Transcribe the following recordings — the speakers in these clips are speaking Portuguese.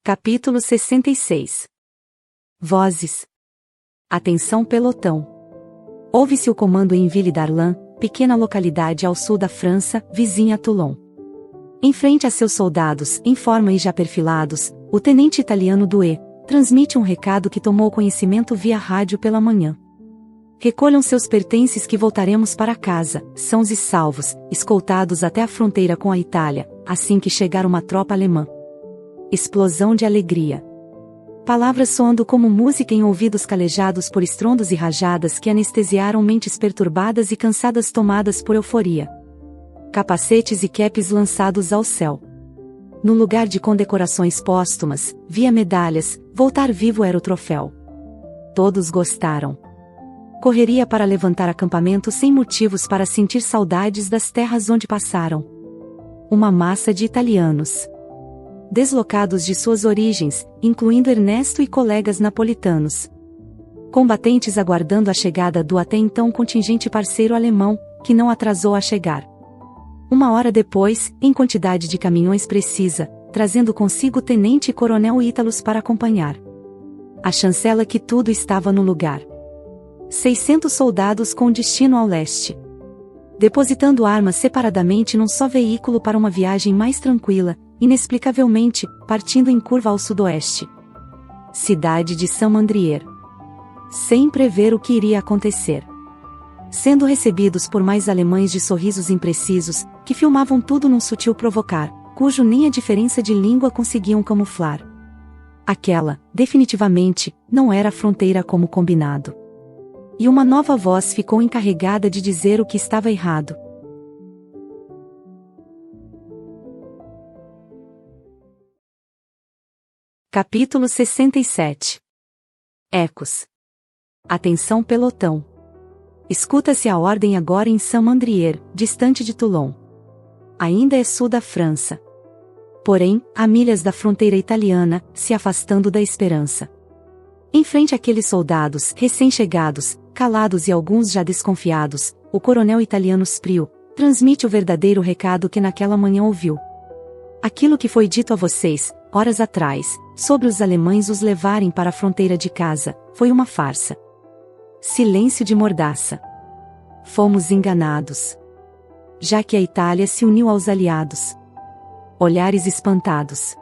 Capítulo 66. Vozes. Atenção pelotão. Ouve-se o comando em Ville d'Arlan, pequena localidade ao sul da França, vizinha a Toulon. Em frente a seus soldados, em forma e já perfilados, o tenente italiano Douay transmite um recado que tomou conhecimento via rádio pela manhã. Recolham seus pertences que voltaremos para casa, sãos e salvos, escoltados até a fronteira com a Itália, assim que chegar uma tropa alemã. Explosão de alegria. Palavras soando como música em ouvidos calejados por estrondos e rajadas que anestesiaram mentes perturbadas e cansadas tomadas por euforia. Capacetes e capes lançados ao céu. No lugar de condecorações póstumas, via medalhas, voltar vivo era o troféu. Todos gostaram. Correria para levantar acampamento sem motivos para sentir saudades das terras onde passaram. Uma massa de italianos, deslocados de suas origens, incluindo Ernesto e colegas napolitanos. Combatentes aguardando a chegada do até então contingente parceiro alemão, que não atrasou a chegar. Uma hora depois, em quantidade de caminhões precisa, trazendo consigo tenente e coronel Ítalos para acompanhar. A chancela que tudo estava no lugar. 600 soldados com destino ao leste. Depositando armas separadamente num só veículo para uma viagem mais tranquila, inexplicavelmente, partindo em curva ao sudoeste. Cidade de Saint-Mandrier. Sem prever o que iria acontecer. Sendo recebidos por mais alemães de sorrisos imprecisos, que filmavam tudo num sutil provocar, cujo nem a diferença de língua conseguiam camuflar. Aquela, definitivamente, não era a fronteira como combinado. E uma nova voz ficou encarregada de dizer o que estava errado. Capítulo 67. Ecos. Atenção pelotão. Escuta-se a ordem agora em Saint-Mandrier, distante de Toulon. Ainda é sul da França. Porém, a milhas da fronteira italiana, se afastando da esperança. Em frente àqueles soldados, recém-chegados, calados e alguns já desconfiados, o coronel italiano Sprio transmite o verdadeiro recado que naquela manhã ouviu. Aquilo que foi dito a vocês, horas atrás, sobre os alemães os levarem para a fronteira de casa, foi uma farsa. Silêncio de mordaça. Fomos enganados. Já que a Itália se uniu aos aliados. Olhares espantados.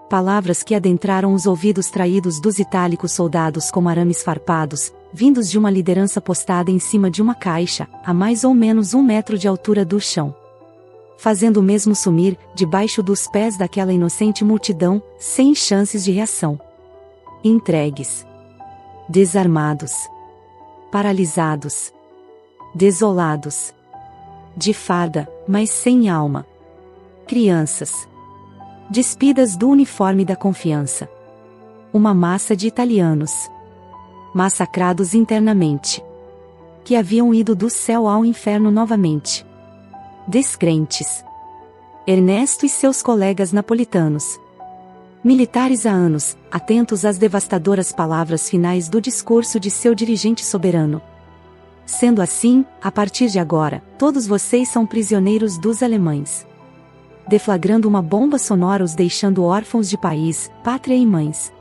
Palavras que adentraram os ouvidos traídos dos itálicos soldados como arames farpados, vindos de uma liderança postada em cima de uma caixa, a mais ou menos 1 metro de altura do chão. Fazendo o mesmo sumir, debaixo dos pés daquela inocente multidão, sem chances de reação. Entregues. Desarmados. Paralisados. Desolados. De farda, mas sem alma. Crianças. Despidas do uniforme da confiança. Uma massa de italianos. Massacrados internamente. Que haviam ido do céu ao inferno novamente. Descrentes. Ernesto e seus colegas napolitanos. Militares há anos, atentos às devastadoras palavras finais do discurso de seu dirigente soberano. Sendo assim, a partir de agora, todos vocês são prisioneiros dos alemães. Deflagrando uma bomba sonora os deixando órfãos de país, pátria e mães.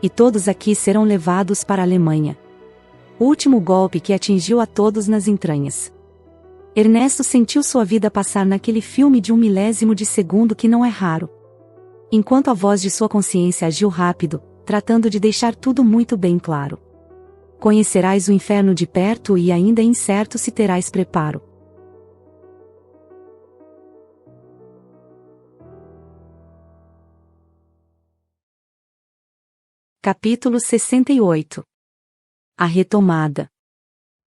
E todos aqui serão levados para a Alemanha. O último golpe que atingiu a todos nas entranhas. Ernesto sentiu sua vida passar naquele filme de 1 milésimo de segundo que não é raro. Enquanto a voz de sua consciência agiu rápido, tratando de deixar tudo muito bem claro. Conhecerás o inferno de perto e ainda é incerto se terás preparo. Capítulo 68. A retomada.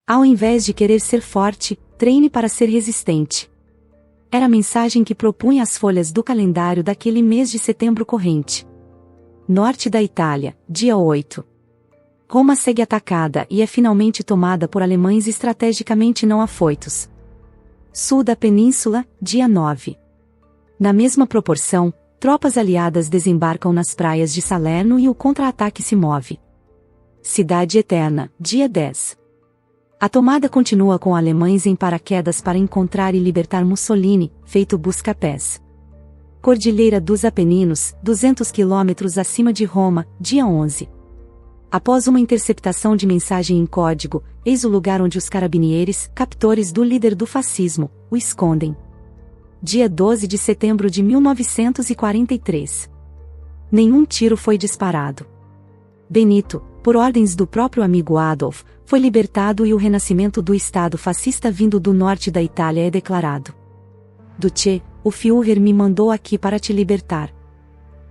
Ao invés de querer ser forte, treine para ser resistente. Era a mensagem que propunha as folhas do calendário daquele mês de setembro corrente. Norte da Itália, dia 8. Roma segue atacada e é finalmente tomada por alemães estrategicamente não afoitos. Sul da Península, dia 9. Na mesma proporção, tropas aliadas desembarcam nas praias de Salerno e o contra-ataque se move. Cidade Eterna, dia 10. A tomada continua com alemães em paraquedas para encontrar e libertar Mussolini, feito busca-pés. Cordilheira dos Apeninos, 200 quilômetros acima de Roma, dia 11. Após uma interceptação de mensagem em código, eis o lugar onde os carabinieri, captores do líder do fascismo, o escondem. Dia 12 de setembro de 1943. Nenhum tiro foi disparado. Benito, por ordens do próprio amigo Adolf, foi libertado e o renascimento do Estado fascista vindo do norte da Itália é declarado. Duce, o Führer me mandou aqui para te libertar.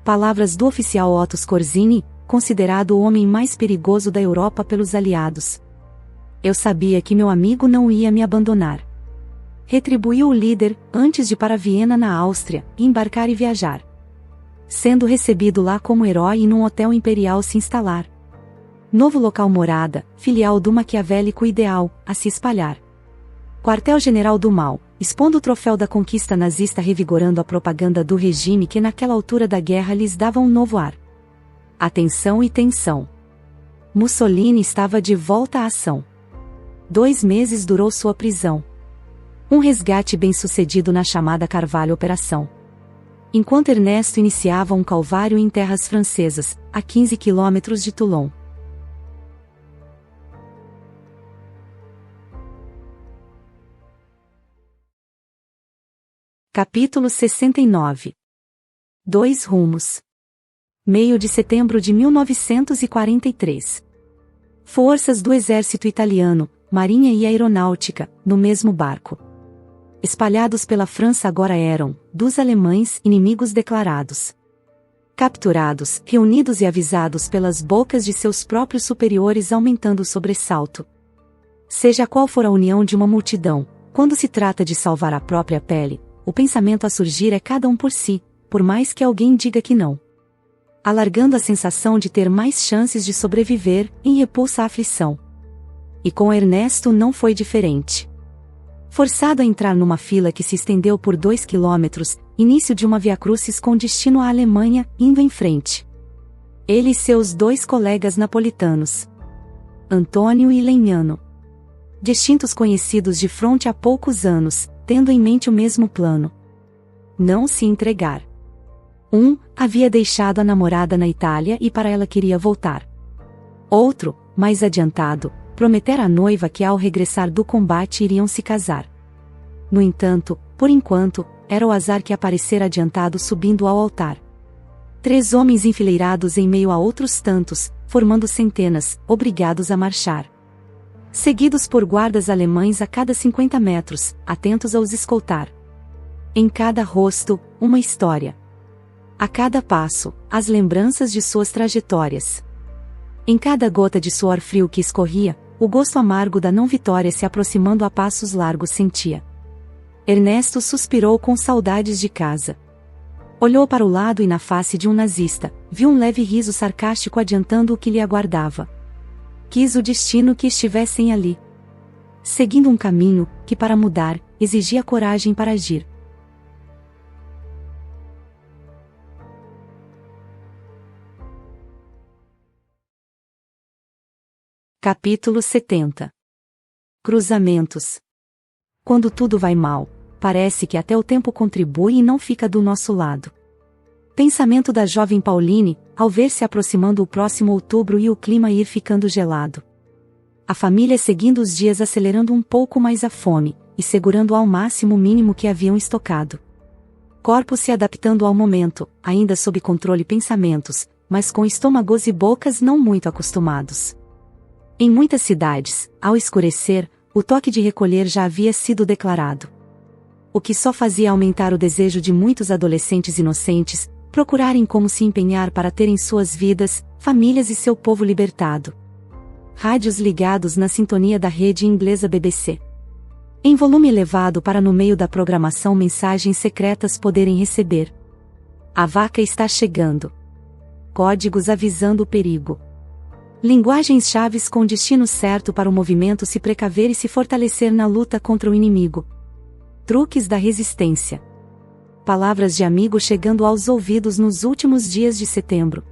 Palavras do oficial Otto Skorzeny, considerado o homem mais perigoso da Europa pelos aliados. Eu sabia que meu amigo não ia me abandonar. Retribuiu o líder, antes de ir para Viena na Áustria, embarcar e viajar. Sendo recebido lá como herói e num hotel imperial se instalar. Novo local morada, filial do maquiavélico ideal, a se espalhar. Quartel-general do mal, expondo o troféu da conquista nazista revigorando a propaganda do regime que naquela altura da guerra lhes dava um novo ar. Atenção e tensão. Mussolini estava de volta à ação. 2 meses durou sua prisão. Um resgate bem-sucedido na chamada Carvalho Operação. Enquanto Ernesto iniciava um calvário em terras francesas, a 15 quilômetros de Toulon. Capítulo 69. 2 rumos. Meio de setembro de 1943. Forças do exército italiano, marinha e aeronáutica, no mesmo barco. Espalhados pela França agora eram, dos alemães, inimigos declarados. Capturados, reunidos e avisados pelas bocas de seus próprios superiores aumentando o sobressalto. Seja qual for a união de uma multidão, quando se trata de salvar a própria pele, o pensamento a surgir é cada um por si, por mais que alguém diga que não. Alargando a sensação de ter mais chances de sobreviver, em repulsa à aflição. E com Ernesto não foi diferente. Forçado a entrar numa fila que se estendeu por 2 quilômetros, início de uma via-crucis com destino à Alemanha, indo em frente. Ele e seus 2 colegas napolitanos. Antônio e Legnano. Distintos conhecidos de fronte há poucos anos, tendo em mente o mesmo plano. Não se entregar. Um, havia deixado a namorada na Itália e para ela queria voltar. Outro, mais adiantado, prometera à noiva que ao regressar do combate iriam se casar. No entanto, por enquanto, era o azar que aparecera adiantado subindo ao altar. 3 homens enfileirados em meio a outros tantos, formando centenas, obrigados a marchar. Seguidos por guardas alemães a cada 50 metros, atentos a os escoltar. Em cada rosto, uma história. A cada passo, as lembranças de suas trajetórias. Em cada gota de suor frio que escorria, o gosto amargo da não-vitória se aproximando a passos largos sentia. Ernesto suspirou com saudades de casa. Olhou para o lado e na face de um nazista, viu um leve riso sarcástico adiantando o que lhe aguardava. Quis o destino que estivessem ali. Seguindo um caminho, que para mudar, exigia coragem para agir. Capítulo 70. Cruzamentos. Quando tudo vai mal, parece que até o tempo contribui e não fica do nosso lado. Pensamento da jovem Pauline, ao ver se aproximando o próximo outubro e o clima ir ficando gelado. A família seguindo os dias acelerando um pouco mais a fome, e segurando ao máximo o mínimo que haviam estocado. Corpos se adaptando ao momento, ainda sob controle pensamentos, mas com estômagos e bocas não muito acostumados. Em muitas cidades, ao escurecer, o toque de recolher já havia sido declarado. O que só fazia aumentar o desejo de muitos adolescentes inocentes, procurarem como se empenhar para terem suas vidas, famílias e seu povo libertado. Rádios ligados na sintonia da rede inglesa BBC. Em volume elevado para no meio da programação mensagens secretas poderem receber. A vaca está chegando. Códigos avisando o perigo. Linguagens-chaves com destino certo para o movimento se precaver e se fortalecer na luta contra o inimigo. Truques da resistência. Palavras de amigo chegando aos ouvidos nos últimos dias de setembro.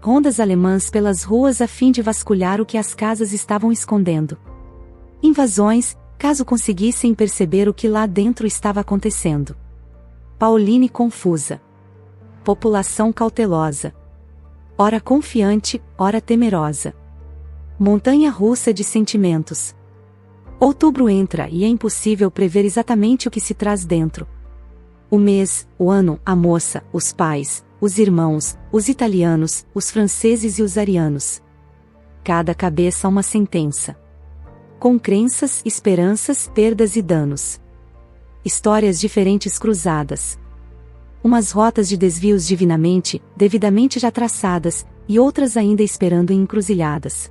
Rondas alemãs pelas ruas a fim de vasculhar o que as casas estavam escondendo. Invasões, caso conseguissem perceber o que lá dentro estava acontecendo. Pauline confusa. População cautelosa. Ora confiante, ora temerosa. Montanha-russa de sentimentos. Outubro entra e é impossível prever exatamente o que se traz dentro. O mês, o ano, a moça, os pais, os irmãos, os italianos, os franceses e os arianos. Cada cabeça uma sentença. Com crenças, esperanças, perdas e danos. Histórias diferentes cruzadas. Umas rotas de desvios devidamente já traçadas, e outras ainda esperando em encruzilhadas.